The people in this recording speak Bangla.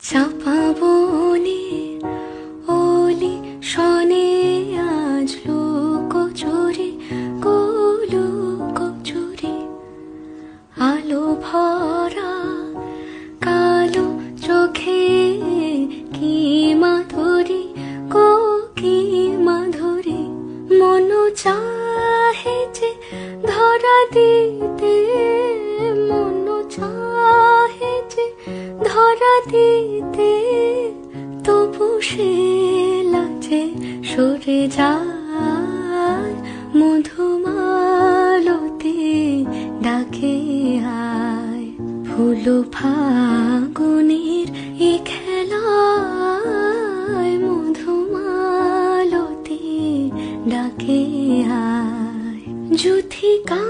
চাপা বনে ওলি শনে আজ লুকোচুরি লুকোচুরি আলো ভরা কালো চোখে কি মাধুরী কি মাধুরী মন চাহে যে ধরা দিতে মন চাহে যে ধরা দিতে তবু সে লাজে সরে যায় মধুমালতি ডাকে আয় ফুল ফাগুনের এ খেলায় মধুমালতি ডাকে আয় যুথিকা